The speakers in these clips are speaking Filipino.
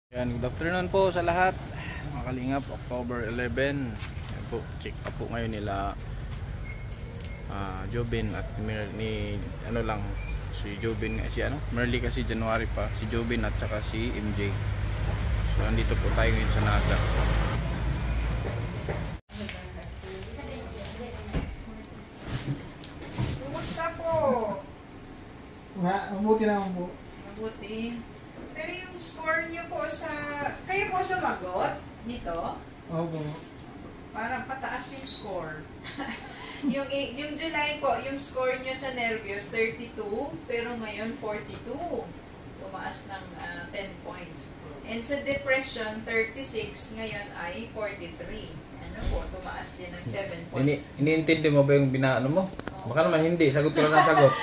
Yan, good afternoon po sa lahat. Mga kalingap, October 11. Yan po, check up po ngayon nila Jobin at ni ano lang si Jobin, si ano, Merly kasi January pa, si Jobin at saka si MJ. So nandito po tayo ngayon sa Naga. Kumusta po? Mabuti naman po. Mabuti. Pero yung score niyo po sa... Kayo po sumagot nito? Opo. Parang pataas yung score. yung July po, yung score niyo sa Nervios 32, pero ngayon 42. Tumaas ng 10 points. And sa Depression 36, ngayon ay 43. Ano po, tumaas din ng 7 points. Iniintindi mo ba yung binaano mo? Baka naman hindi, sagot ko lang ang sagot.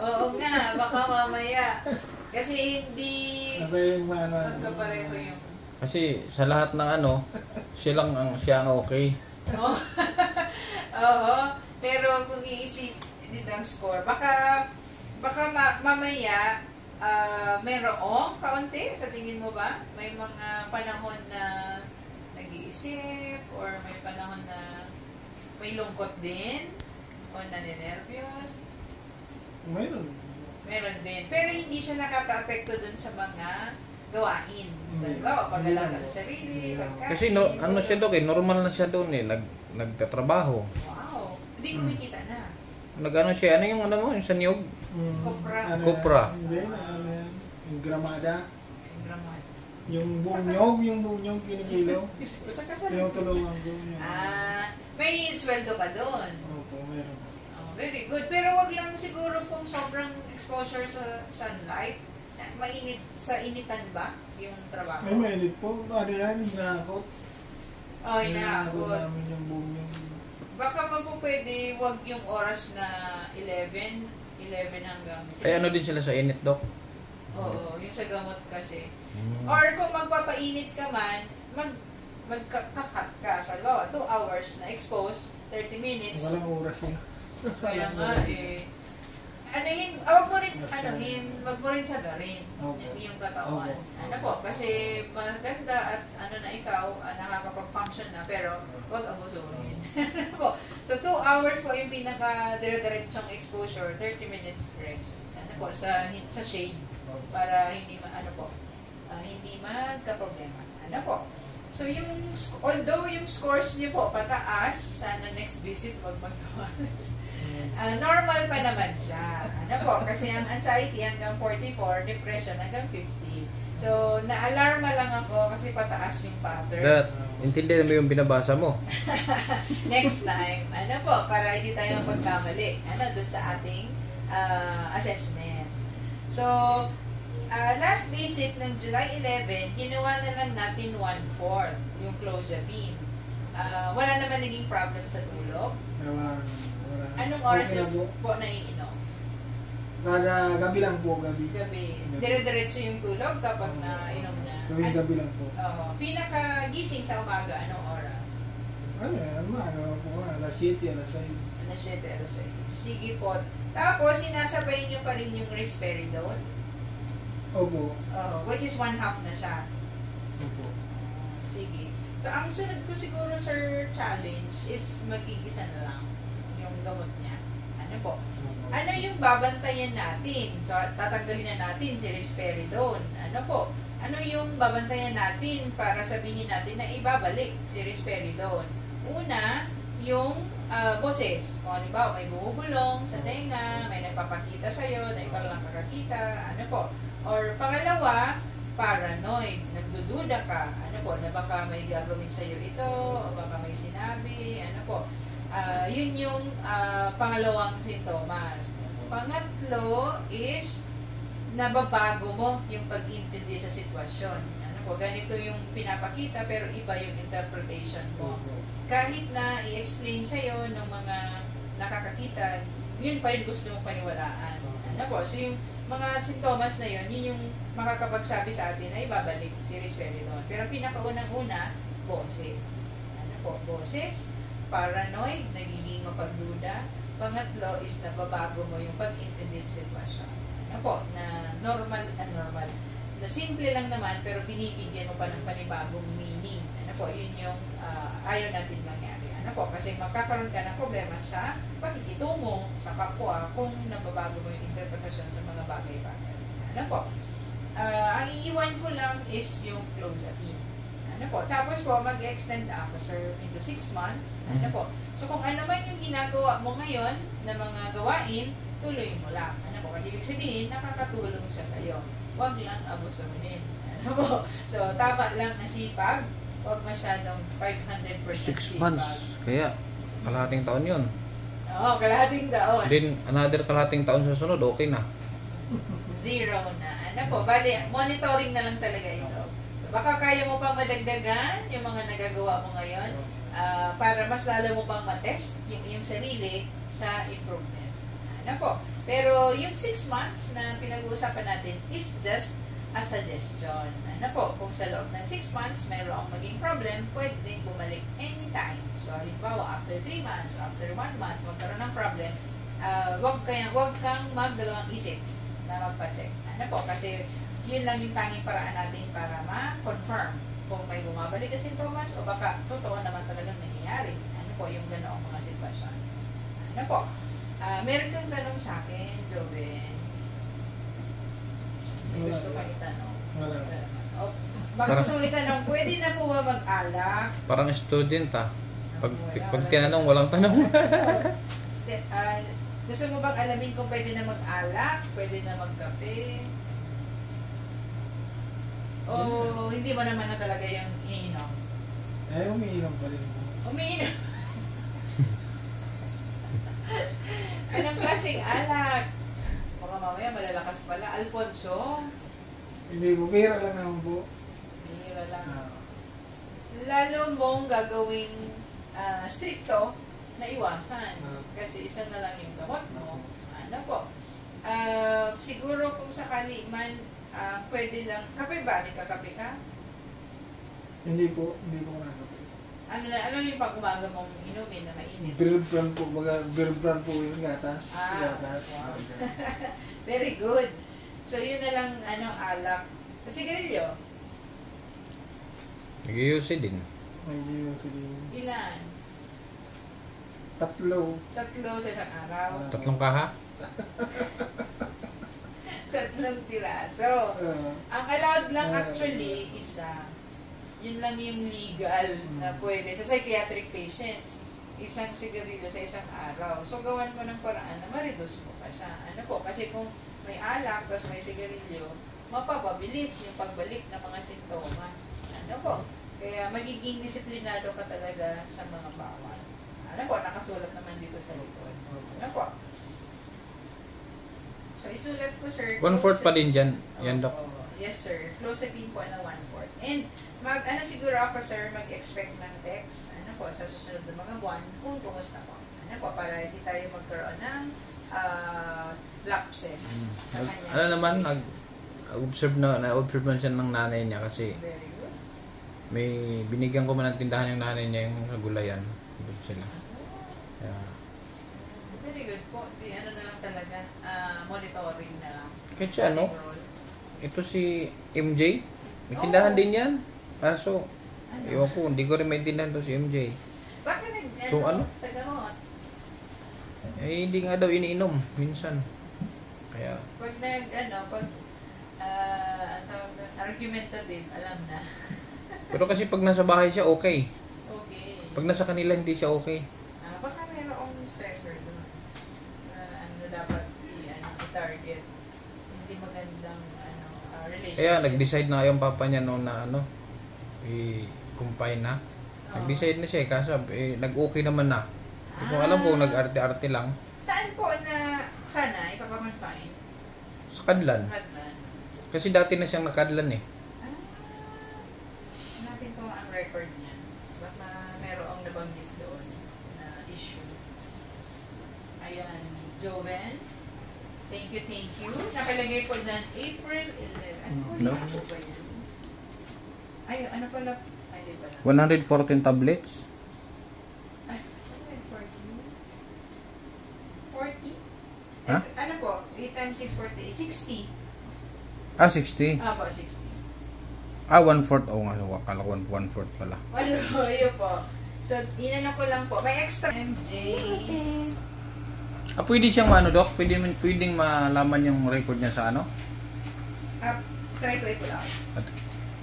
Oo nga, baka mamaya. Kasi hindi magkapareho yung... Kasi sa lahat ng ano, siya ang okay. Oo. Oo. Pero kung iisip dito ang score, baka mamaya mayroong kaunti sa tingin mo ba? May mga panahon na nag-iisip or may panahon na may lungkot din o naninervyos? Meron din. Pero hindi siya nakaka-apekto dun sa mga gawain. Halimbawa, pag-alaga sa sarili, pagkain. Kasi ano siya doon, normal na siya doon eh, nagtatrabaho. Wow. Hindi kumikita na. Nag-ano siya, ano yung ano mo, yung sa niyog? Kopra. Kopra. Hindi, yung gramada. Graman. Yung buong nyog, kinikilo. Saan ka sa... Tinutulungan ko. May sweldo ka doon. Opo, meron. Very good. Pero wag lang siguro kung sobrang exposure sa sunlight. Mainit sa initan ba yung trabaho? Ay, mainit po. Ano yan? Hinakot. Oh, inaakot. namin yung buong nyog. Baka pa po pwede wag yung oras na 11 hanggang 3. Ay ano din sila sa init, Dok? Oo, yung sa gamot kasi. Hmm. Or kung magpapainit ka man, magkakat ka. So, 2 hours na expose, 30 minutes. Walang oras yun. Kaya nga eh. Wag mo rin sagarin yung katawan. Okay. Ano po, kasi maganda at na ikaw, nakakapag-function na, pero wag abusuhin. Po. So 2 hours po yung pinaka dire-diretsong exposure, 30 minutes rest. Ano po, sa shade para hindi hindi magka-problema. Ano po? So although yung scores niyo po pataas, sana next visit wag magtuwas. Normal pa naman siya. Ano po? Kasi ang anxiety hanggang 44, depression hanggang 50. So, na-alarma lang ako kasi pataas yung pattern. That, intindihan mo yung binabasa mo. Next time, ano po, para hindi tayo magkamali. Doon sa ating assessment. So, last visit ng July 11, ginawa na lang natin 1/4 yung clozapine. Wala naman naging problem sa tulog. Wala. Anong oras Okay din po naiinom? Gabi lang po, gabi. Gabi. Dire-diretso yung tulog kapag nainom na. Gabi lang po. Pinakagising sa umaga, anong oras? Ano po, alas 7, alas 6. Alas 7, alas 6. Sige po. Tapos, sinasabay nyo pa rin yung risperidone? Opo. Which is 1/2 na siya. Opo. Sige. So, ang sunod ko siguro, sir, challenge is magigisa na lang yung gamot niya. Ano po? Ano yung babantayan natin? So, tatanggalin na natin si risperidone. Ano po? Ano yung babantayan natin para sabihin natin na ibabalik si risperidone? Una, yung boses. Kung halimbawa, may bumubulong sa tenga, may nagpapakita sa'yo, na ikaw lang kakakita, ano po? Or pangalawa, paranoid. Nagdududa ka. Ano po? Na baka may gagawin sa'yo ito, o baka may sinabi, ano po? Yun yung pangalawang sintomas. Pangatlo is nababago mo yung pag-intindi sa sitwasyon. Ano po, ganito yung pinapakita pero iba yung interpretation mo. Kahit na i-explain sa'yo ng mga nakakakita, yun pa rin gusto mong paniwalaan. Ano po, so yung mga sintomas na yun, yun yung makakapagsabi sa atin na ibabalik si risperidone. Pero pinakaunang-una, boses. Ano po, boses, paranoid, nagiging mapagduda. Pangatlo is nababago mo yung pag-intindi sa sitwasyon. Ano po, na normal, na simple lang naman pero binibigyan mo pa ng panibagong meaning. Ano po, yun yung ayaw natin mangyari. Ano po, kasi magkakaroon ka ng problema sa pakikitungo sa kapwa kung nababago mo yung interpretasyon sa mga bagay-bagay. Ano po, ang iiwan ko lang is yung close at in. Ano po, tapos po mag-extend ako, sir, into 6 months. Ano po, so kung ano man yung ginagawa mo ngayon na mga gawain, tuloy mo lang. Ano po, kasi ibig sabihin, nakakatulong siya sa'yo. Huwag lang abusuhin. Ano po? So, tama lang na sipag. Huwag masyadong 500% 6 months. Kaya, kalahating taon yun. Oo, kalahating taon. Then, another kalahating taon sa sunod, okay na. 0 na. Ano po? Bali, monitoring na lang talaga ito. So, baka kaya mo pang madagdagan yung mga nagagawa mo ngayon para mas lalo mo pang matest yung iyong sarili sa improvement. Ano po? Pero yung 6 months na pinag-uusapan natin is just a suggestion. Ano po? Kung sa loob ng 6 months mayroong maging problem, pwede din bumalik anytime. So, halimbawa, after 3 months, after 1 month, magkaroon ng problem, wag kang magdalawang isip na magpa-check. Ano po? Kasi yun lang yung tanging paraan natin para ma-confirm kung may bumabalik na sintomas o baka totoo naman talagang nangyayari. Ano po yung ganoong mga sitwasyon. Ano po? Meron kang tanong sa akin, Joven. May gusto kang itanong. Wala. O, baka gusto mong itanong, pwede na po ba mag-alak? Parang student Pag tinanong, walang tanong. Gusto mo bang alamin kung pwede na mag-alak? Pwede na magkape? O hindi mo naman na talaga yung iinom? Umiinom pa rin po. Umiinom? Anong klaseng alak? Baka mamaya malalakas pala. Alfonso? Hindi po, pera lang naman po. Bihira lang. Lalo mong gagawing stricto na iwasan. Kasi isa na lang yung gamot mo. Ano po? Siguro kung sakali man, pwede lang. Kape ba? Nagkakape ka? Hindi po nakakape. Ano yung pag umaga mong inumin na mainit? Beer brand po, beer brand po yung gatas. Gatas. Wow. Very good. So, yun na lang, alak. Sigarilyo? Nag-iusi din. May sige. Ilan? 3. 3 sa isang araw. 3 kaha? 3 piraso. Ang allowed lang actually, 1. Yun lang yung legal na pwede. Sa psychiatric patients, 1 sigarilyo sa isang araw. So, gawan mo ng paraan na ma-reduce mo pa siya. Ano po? Kasi kung may alak, tapos may sigarilyo, mapapabilis yung pagbalik ng mga sintomas. Ano po? Kaya magiging disiplinado ka talaga sa mga bawal. Ano po? Nakasulat naman dito sa likod. Ano po? So, isulat ko, sir. 1/4 pa din dyan. Yan, Dok. Yes, sir. Clozapine po na 1/4. And, siguro ako, sir, mag-expect ng text, po, sa susunod na mga buwan, kung kumusta po. Ano po, para hindi tayo magkaroon ng lapses sa kanya. Ano naman, nag-observe man siya ng nanay niya kasi Very good. may binigyan ko man ng tindahan yung nanay niya yung nagulayan. Doon sila. Yeah. Very good po. Ano na lang talaga, monitoring na lang. Kahit siya, ito si MJ, may tindahan din yan. So, iwan ko, hindi ko rin maintindihan to si MJ. Baka So, sa gamot? Hindi nga daw iniinom, minsan. Kaya, Pag argumentative, alam na. pero kasi pag nasa bahay siya, okay. Okay. Pag nasa kanila, hindi siya okay. Baka mayroong stressor doon. Dapat i-target. Hindi magandang relationship. Kaya, nag-decide na yung papa niya noon na i-confine na. Nag-decide na siya kaso nag-okay naman na. Hindi ko alam kung nag-arte-arte lang. Saan po na sana ipapamanpain? Sa Kadlan. Kadlan. Kasi dati na siyang nakadlan eh. Hanapin ko ang record niya. Baka merong nabanggit doon na issue. Ayan, Joven. Thank you. Nakalagay po dyan, April 11. No. Ano ba yan? Ay, ano pala? Ay, di pala. 114 tablets. Ay, 40? 40? Ha? Ano po? 8 times 6, 48. 60. Ah, 60. Opo, 60. Ah, 1/4. Oo nga, akala ko 1/4 pala. Walo, yun po. So, inano ko lang po. May extra MJ. Ate. Ah, pwede siyang ano, Doc? Pwedeng malaman yung record niya sa ano? Try ko i-pull out.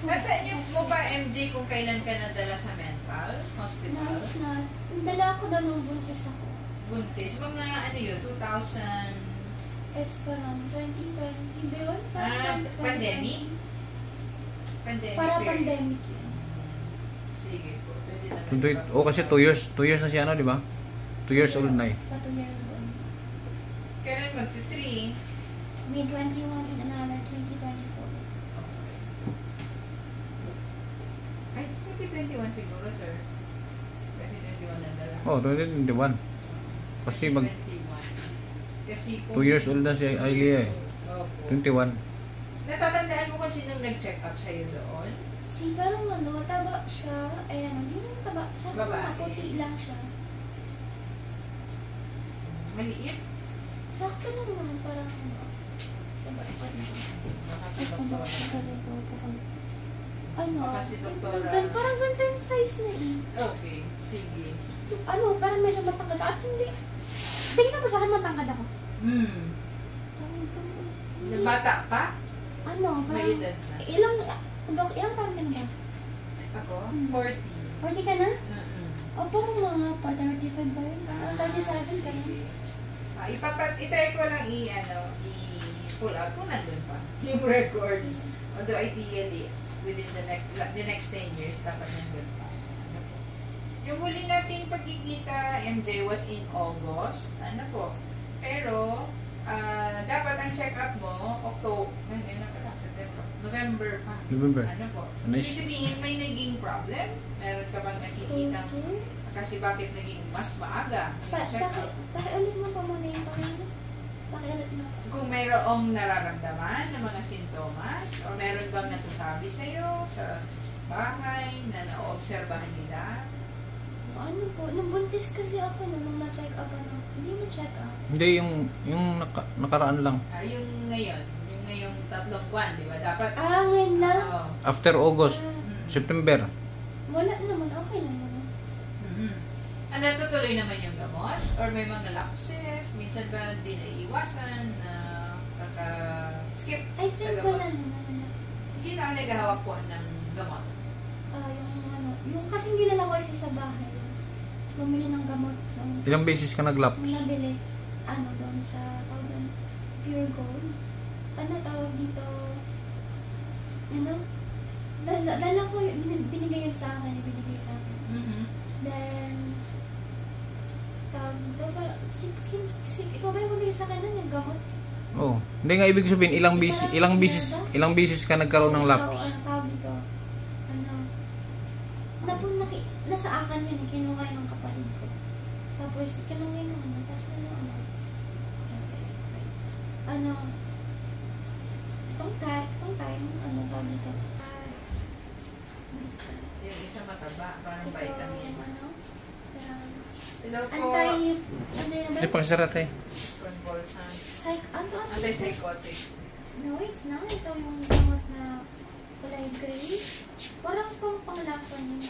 Tandaan niyo mo ba, MJ, kung kailan ka nadala sa mental hospital? Nice na. Dala ako daw nung buntis ako. Buntis. Mga ano yun, 2000... It's parang 2020 ba yun? Pandemic? Pandemic Para period. pandemic yun. Sige po. Pwede naman. Oh, kasi 2 years. 2 years na si ano, di ba? 2 years old na eh. Patuloy na doon. Kailan magti-3? May 21 and another 2024. Ay, 2021 siguro, sir. 2021 na dala. Oh, 2021. Kasi 2021. Kasi 2 years old na si Ailia eh. Opo. 21. Natatandaan mo kasi nung nag-check up sa'yo doon? Si parang ano, taba siya. Ayan, hindi naman taba. Siya Babae. maputi lang siya. Maliit? Sakto lang naman, parang ano. Sa bakit na. Baka si Ay, kung doktora. bakit na ganito ako. Ano? Baka si doktora. Parang ganito yung size na eh. Okay, sige. Ano, parang medyo matangkad siya. At hindi. Tingin na ba sa akin matangkad ako? Parang ganun. Nung bata pa? Ano, parang... May edad na. Ilang taon ka na ba? Ako? Hmm. 40. 40 ka na? Mm-mm. O, parang mga pa 35 ba yun? Parang 37 ka na. Sige. I-try ko lang i-pull out kung nandun pa yung records. Although ideally, within the next 10 years, dapat nandun pa. Ano po? Yung huli nating pagkikita, MJ, was in August. Ano po? Pero, dapat ang check-up mo, November pa. November. Ano po? Nice. Ibig sabihin, may naging problem? Meron ka bang nakikita? Kasi bakit naging mas maaga yung check-up? Pakiulit mo pa muna yung pangalan. Pakiulit mo. Kung mayroong nararamdaman ng mga sintomas o meron bang nasasabi sa'yo sa bahay na naoobserbahan nila? Ano po, nung buntis kasi ako nung na-check up ano. Hindi mo check up. Hindi, yung nakaraan lang. Yung ngayong 3 buwan, di ba? Dapat, Ngayon lang? oo. After August, Mm. September. Wala naman, okay lang naman. Mhm. Natutuloy naman yung gamot? Or may mga lapses? Minsan ba di naiiwasan na skip I sa think gamot? wala naman. Sino ang naghahawak po ng gamot? Yung kasi hindi na lang ako isa sa bahay. Bumili ng gamot. Ilang beses ka naglaps? Nabili. Doon sa tawag doon, Pure Gold. Ano tawag dito? Dala ko, binigay yun sa akin. Binigay sa akin. Mhm. Then, ikaw ba yung bumili sa akin nun, yung gamot? Oh. Hindi nga ibig sabihin ilang beses ka nagkaroon ng laps. Ano tawag dito? Nasa akin yun, kinuha yun ng kapatid ko. Tapos, kinuha yun tapos itong time, tawag dito? Yung isa mataba, parang Ito, vitamins. parang, Hello po. antay na ba? Hindi pa kasarat eh. Convulsant. Antipsychotic. No, it's not. Ito yung gamot na kulay gray. Parang panglason yung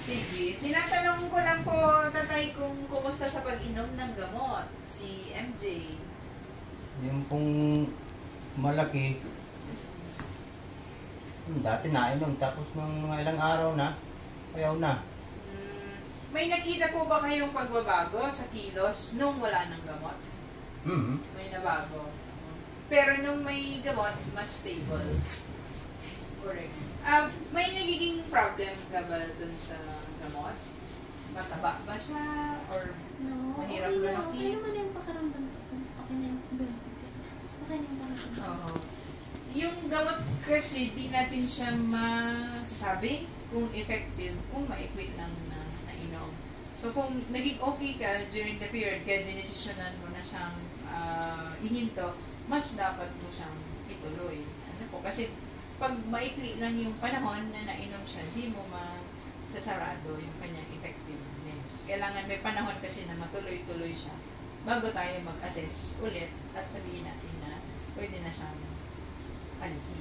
Sige. Tinatanong ko lang po, tatay, kung kumusta sa pag-inom ng gamot, si MJ. Yung pong malaki, dati nainom, tapos ng mga ilang araw na, ayaw na. May nakita po ba kayong pagbabago sa kilos nung wala ng gamot? May nabago. Pero nung may gamot, mas stable. Correct. May nagiging problem ka ba dun sa gamot? Mataba ba siya? Or No, mahirap okay na. lumaki? Okay naman na yung pakaramdam ko. Okay na yung gamot. Okay na yung pakaramdam. Oo. Yung gamot kasi, di natin siya masasabi kung effective, kung maiklit lang na nainom. So kung naging okay ka during the period, kaya dinesisyonan mo na siyang ihinto, mas dapat mo siyang ituloy. Ano po? Kasi pag maikli lang yung panahon na nainom siya, di mo masasarado yung kanyang effectiveness. Kailangan may panahon kasi na matuloy-tuloy siya bago tayo mag-assess ulit at sabihin natin na pwede na siyang alisin.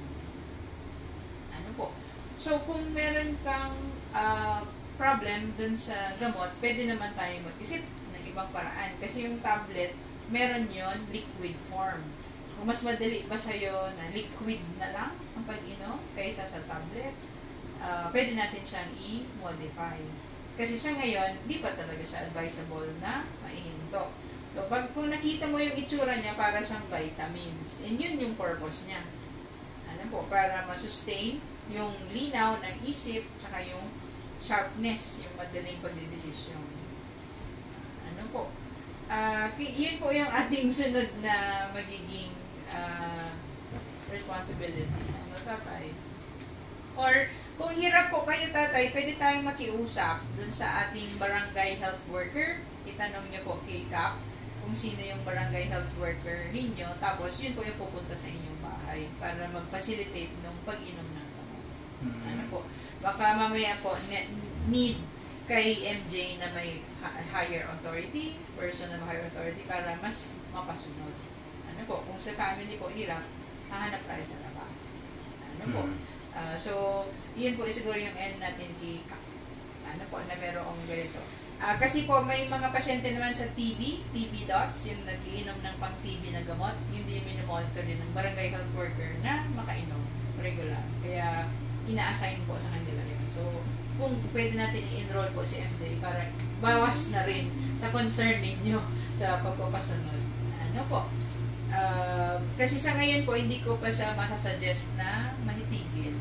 Ano po? So, kung meron kang problem dun sa gamot, pwede naman tayo mag-isip ng ibang paraan. Kasi yung tablet, meron yon liquid form. Kung mas madali ba sa'yo na liquid na lang ang pag-inom kaysa sa tablet, pwede natin siyang i-modify. Kasi sa ngayon, di pa talaga siya advisable na maihinto. So, kung nakita mo yung itsura niya, para siyang vitamins. And yun yung purpose niya. Ano po, para ma-sustain yung linaw ng isip, tsaka yung sharpness, yung madaling pagdidesisyon. Ano po? Yun po yung ating sunod na magiging responsibility. Ano, tatay? Or, kung hirap po kayo, tatay, pwede tayong makiusap dun sa ating barangay health worker. Itanong niyo po kay Cap kung sino yung barangay health worker ninyo. Tapos, yun po yung pupunta sa inyong bahay para mag-facilitate ng pag-inom ng gamot. Ano po? Baka mamaya po, need kay MJ na may higher authority, person na may higher authority para mas mapasunod. Ano po? Kung sa family po hirap, hahanap tayo sa labas. Ano po? So, yun po siguro yung end natin kay ano po, na merong ganito. Kasi po, may mga pasyente naman sa TB dots, yung nag-iinom ng pang-TB na gamot, yung di minomonitor din ng barangay health worker na makainom regular. Kaya, ina-assign po sa kanila yun. So, kung pwede natin i-enroll po si MJ para bawas na rin sa concern ninyo sa pagpapasunod. Ano po? Kasi sa ngayon po, hindi ko pa siya masasuggest na manitigil.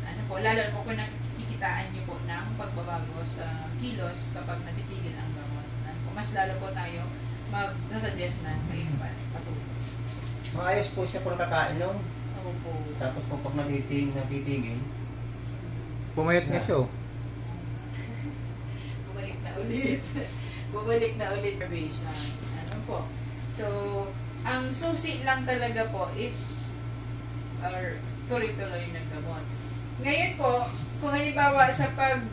Ano po? Lalo po kung nakikitaan niyo po ng pagbabago sa kilos kapag natitigil ang gamot. Ano po? Mas lalo po tayo mag-suggest na may patuloy. Maayos po siya kung nakakainom. Ako po. Tapos po pag natitigil, Pumayat nga siya, oh. Bumalik na ulit. Bumalik na ulit probation. Ano po? So, ang susi lang talaga po is tuloy-tuloy ng gamot. Ngayon po, kung halimbawa sa pag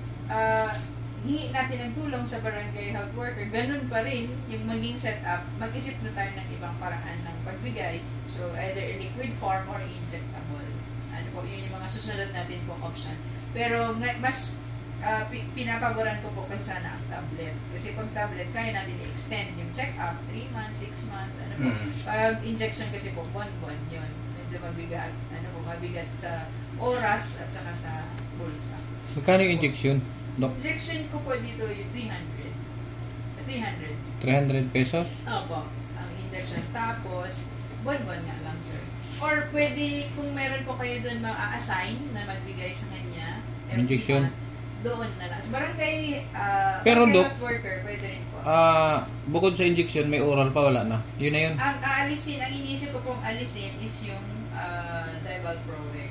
hingi natin ng tulong sa barangay health worker, ganun pa rin yung maging setup, mag-isip na tayo ng ibang paraan ng pagbigay. So, either liquid form or injectable. Ano po, yun yung mga susunod natin po option. Pero mas pinapaboran ko po kasi sana ang tablet. Kasi pag tablet, kaya natin i-extend yung check-up, 3 months, 6 months, ano po. Pag injection kasi po, buwan-buwan yun. Medyo mabigat. Ano po, mabigat sa oras at saka sa bulsa. Magkano yung injection, Dok? Injection ko po dito yung 300. 300 pesos? Opo, ang injection. Tapos, buwan-buwan nga lang, sir. Or pwede, kung meron po kayo doon ma-assign na magbigay sa kanya, Injection? Doon na lang. Sa barangay, Pero, barangay Dok, health worker, pwede rin po. Bukod sa injection, may oral pa, wala na. Yun na yun. Ang aalisin, ang iniisip ko pong alisin is yung Divalproex.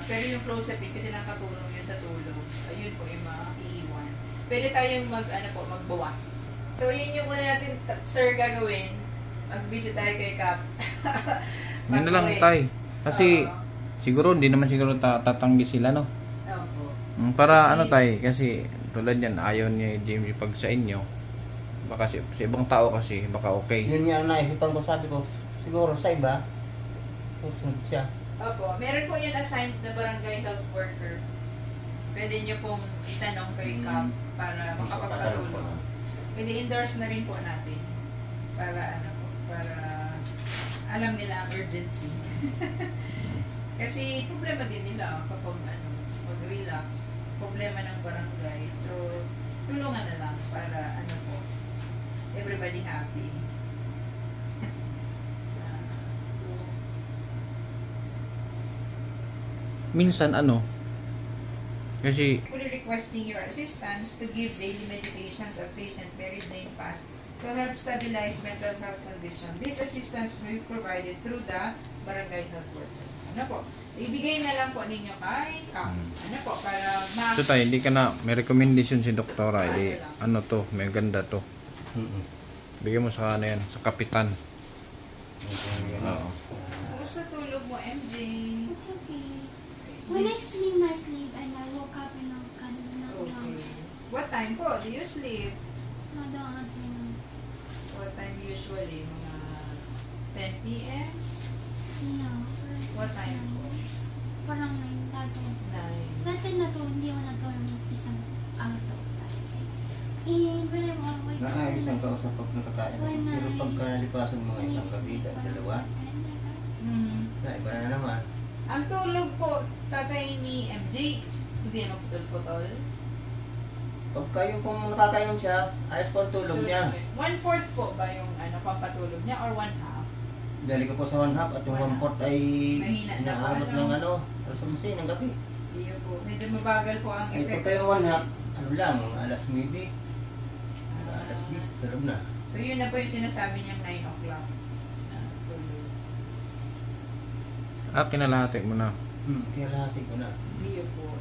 Pero yung Clozapine, kasi nakatulong yun sa tulog, yun po yung iiwan. Pwede tayong magbawas. So, yun yung una natin, sir, gagawin. Mag-visit tayo kay Cap. Yun na lang, tay. Kasi, siguro, hindi naman siguro tatanggi sila, no? Opo. Para Kasi- ano, tay, kasi tulad yan, ayaw ni Jimmy pag sa inyo. Baka sa ibang tao kasi, baka okay. yun nga ang naisipan ko, sabi ko, siguro sa iba, susunod siya. Opo. Meron po yan assigned na barangay health worker. Pwede nyo pong itanong kay Cap para makapagpatulong. Pwede endorse na rin po natin. Para alam nila ang urgency. Kasi problema din nila kapag mag-relapse. Problema ng barangay. So, tulungan na lang para everybody happy. Minsan kasi Fully requesting your assistance to give daily medications of patient Mary Jane Pass to help stabilize mental health condition. This assistance will be provided through the barangay health worker. Ano po? So, ibigay na lang po ninyo kay Cap. Ano po? Para ito tayo, hindi ka na, may recommendation si doktora, hindi, may ganda to. Bigyan mo sa yan, sa kapitan. Oo. Kumusta tulog mo, MJ? It's okay. When I sleep, and I woke up and I'm kind of not Okay. What time po do you sleep? No, don't ask me. What time usually? Mga 10 p.m.? No. What time po? Parang 9 dati. 9. Dati na to, hindi ako na to yung isang auto. And when I'm on my Naayos ang kausap pag nakakain. Pero pagka nalipasan mga isang gabi, dalawa, na iba na naman. Ang tulog po, tatay ni MJ, hindi naman putol-putol. Pagka yung kung nakakainom siya, ayos po ang tulog niya. 1/4 po ba yung pampatulog niya or 1/2? Dali ko po sa 1/2 at yung 1/4 ay Mahina na po, inaabot ano? ng alas 11 ng gabi. Iyo po. Medyo mabagal po ang Ay effect. pagka yung 1/2, ano lang, alas 9, alas 10, tulog na. So yun na po yung sinasabi niyang 9 o'clock. na tulog. Kinalahati mo na. Kaya lahati ko na. Iyo po.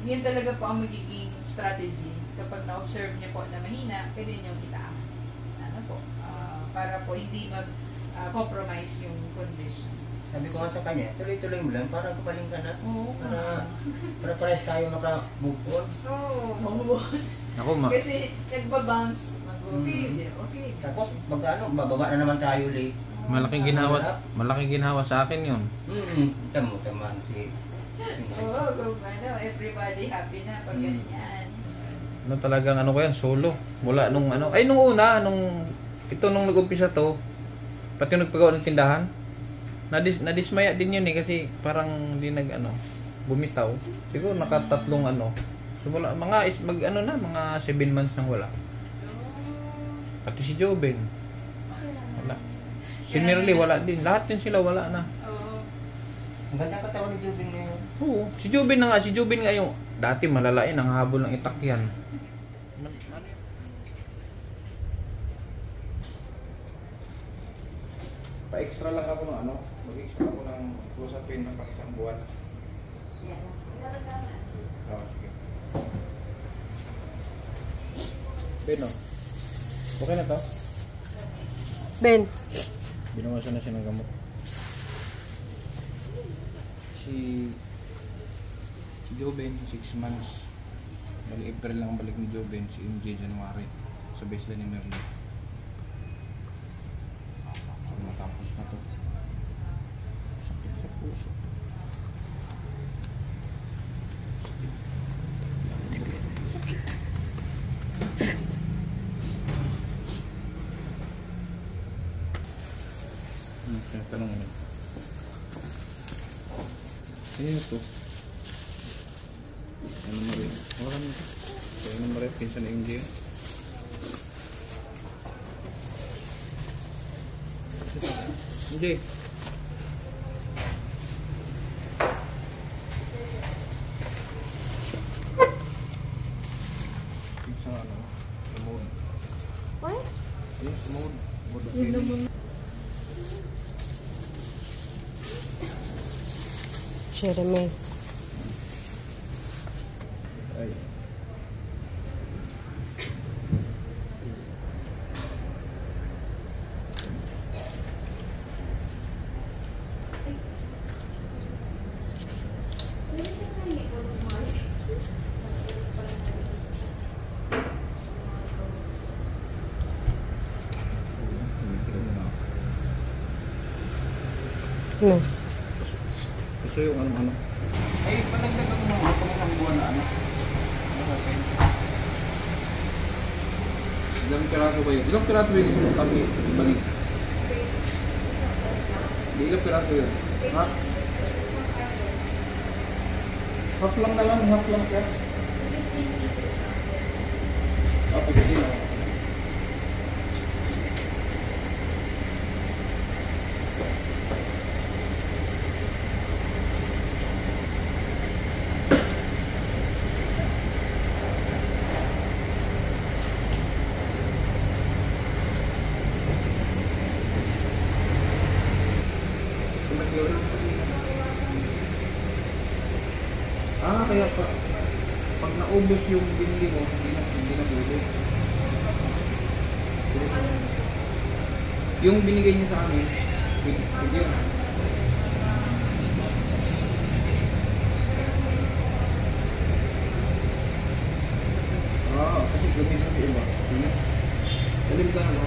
Yan talaga po ang magiging strategy. Kapag na-observe niyo po na mahina, pwede niyong itaas. Ano po? Para po hindi mag-compromise yung condition. Sabi ko nga sa kanya, tuloy-tuloy mo lang para kapaling ka na. Oo. Para parehas tayo maka-move on. Oo. Ako Kasi nagbabounce. Mag-okay. Okay. Tapos bababa na naman tayo ulit. malaking ginhawa sa akin 'yon. Tama si. Oo, kung everybody happy na pag ganyan. Ano talagang ano ko yan, solo. Mula nung nung una, nung nag-umpisa to, pati yung nagpagawa ng tindahan, nadismaya din yun kasi parang hindi bumitaw. Siguro nakatatlong Simula, mga 7 months nang wala. Pati si Joben. Wala. Si Nerly wala din. Lahat din sila wala na. Oo. Ang ganda katawan ni Jubin ngayon. Oo. Si Joben nga yung dati malalain ang habol ng itak yan. Pa-extra lang ako ng mag-extra ako ng usapin ng isang buwan. Oh, sige. Ben, okay na to? Ben. Binawasan na siya ng gamot. Si Joben, 6 months. Balik April lang ang balik ni Joben. Si MJ January. Sa baseline ni Merlin. Pag matapos na to. Sakit sa puso. Tanong mo. Sino to? Ano mo rin? Wala mo ito. Ano mo rin? Pinsan na MJ. MJ. Pinsan sa mode. What? Yes, mode. Mode of healing. Jeremy. Ay. No. Gusto yung ano. Ay, panagdagan mo ako ng buwan na Ilang piraso ba yun? Ilang piraso yun sa kami balik? Ilang piraso yun? Ha? Half lang na lang, half lang siya. Ah, 15. Kaya pag naubos yung binili mo, hindi na pwede. Yung binigay niya sa amin, pwede yun. Kasi gawin lang sa iba. Sige. Salim ka na ba?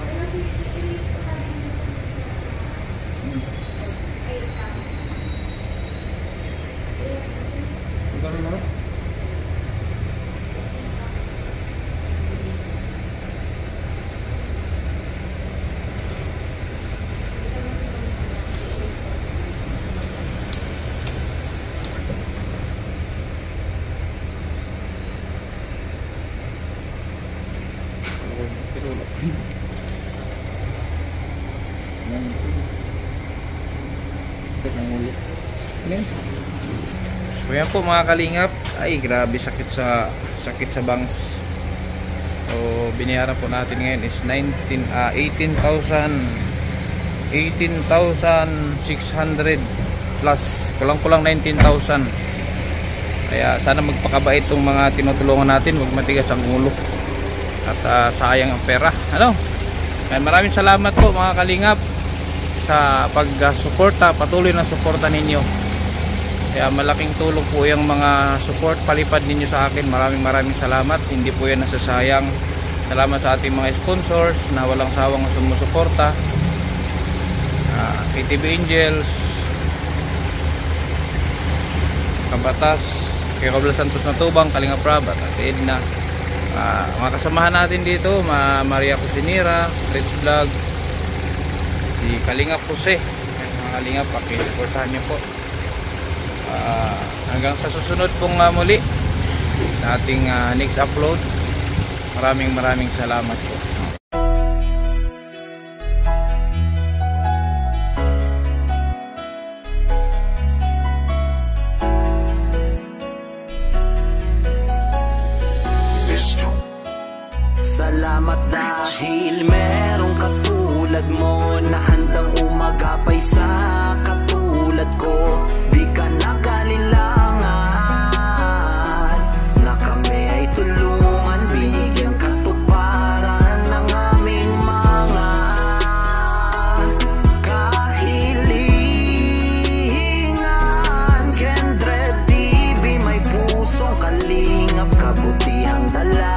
ng ulo. Ganun. So yan po mga kalingap. Ay grabe sakit sa bangs. So binayaran po natin ngayon is 18,600 plus. Kulang-kulang 19,000. Kaya sana magpakabait itong mga tinutulungan natin. Huwag matigas ang ulo. At sayang ang pera. Ano? Kaya maraming salamat po mga kalingap sa pag-suporta, patuloy na suporta ninyo. Kaya malaking tulong po yung mga support palipad ninyo sa akin. Maraming salamat. Hindi po yan nasasayang. Salamat sa ating mga sponsors na walang sawang sumusuporta. KTV Angels, Kabatas, kay Robla Santos Matubang, Kalinga Prab at Ate Edna. Mga kasamahan natin dito, Maria Cusinera, Rich Vlog, si Kalinga Jose. Mga Kalinga, pakisuportahan nyo po. Hanggang sa susunod pong muli sa ating next upload. Maraming salamat po. Salamat dahil merong katulad mo na handang umagapay sa katulad ko. Di ka nag-alilangan na kami ay tulungan, binigyan katuparan ng aming mga kahilingan. Kendred TV, may pusong kalingap, kabutihang dala.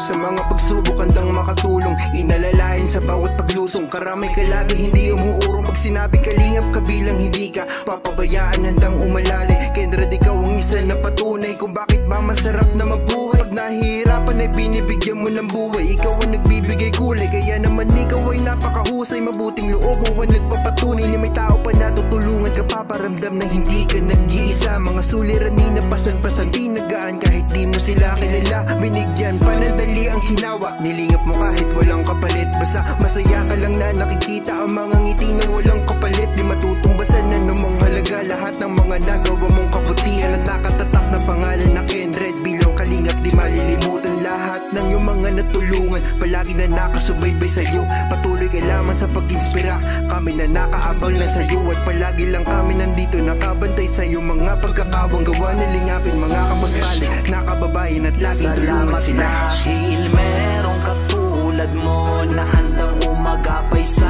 Sa mga pagsubok handang makatulong, inalalayan sa bawat paglusong. Karamay ka lagi, hindi umuurong. Pag sinabi kalingap, kabilang hindi ka papabayaan, handang umalali. Kendred, ikaw ang isa na patunay kung bakit ba masarap na mabuhay. Pag nahihirapan ay binibigyan mo ng buhay. Ikaw ang nagbibigay kulay, kaya naman ikaw ay napakahusay. Mabuting loob mo ang nagpapatunay na may tao pa natutulungan ka, paparamdam na hindi ka nag-iisa. Mga suliranin na pasan-pasan, pinagaan kahit di mo sila kilala. Binigyan panandali ang kinawa, nilingap mo kahit walang kapalit. Basta masaya ka lang na nakikita ang mga ngiti na walang kapalit. Di matutumbasan na namang halaga lahat ng mga nagawa mong kabutihan at nakatatak ng pangalan na Kendred. Bilang kalingap di malilimutan lahat ng iyong mga natulungan. Palagi na nakasubaybay sa'yo, patuloy ka lamang sa pag-inspira. Kami na nakaabang lang sa'yo at palagi lang kami nandito nakabantay sa'yo. Mga pagkakawang gawa na lingapin, mga kapuspali, nakababayan at laging tulungan sila. Dahil merong katulad mo na handang umagapay sa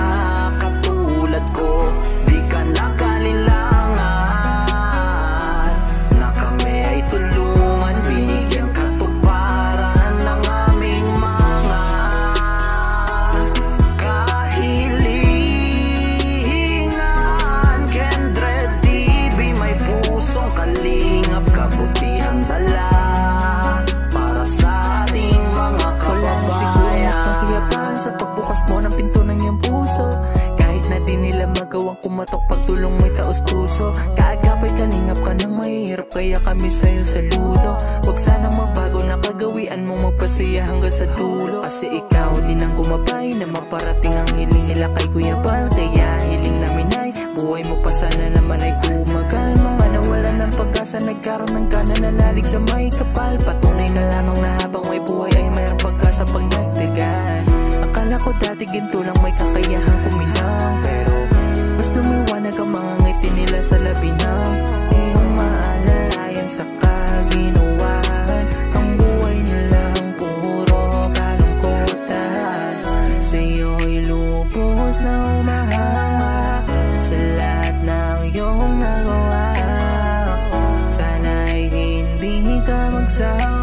katulad ko. Di ka nag-alilangan na kami ay tulungan, binigyan katuparan ng aming mga kahilingan. Kendred TV, may pusong kalingap, kabutihang dala para sa kasiyapan sa pagbukas mo ng pinto ng iyong puso. Kahit na di nila magawang kumatok, pagtulong mo'y taos puso. Kaagapay kalingap ka nang mahirap, kaya kami sa'yo saludo. Huwag sanang mabago na kagawian mong magpasaya hanggang sa dulo. Kasi ikaw din ang gumabay na maparating ang hiling nila kay Kuya Bal. Kaya hiling namin ay buhay mo pa sana naman ay tumagal. Mga nawalan ng pag-asa, nagkaroon ng gana na lalig sa may kapal. Patunay ka lamang na habang may buhay ay mayroong pag-asa pag nagdagan. Akala ko dati ginto lang may kakayahan kumilang, pero mas lumiwanag ang mga ngiti nila sa labinang. Iyong maalalayan sa kaginawahan, ang buhay nilang puro kalungkutan. Sa'yo'y lubos na umahanga sa lahat ng iyong nagawa. Sana'y hindi ka magsawa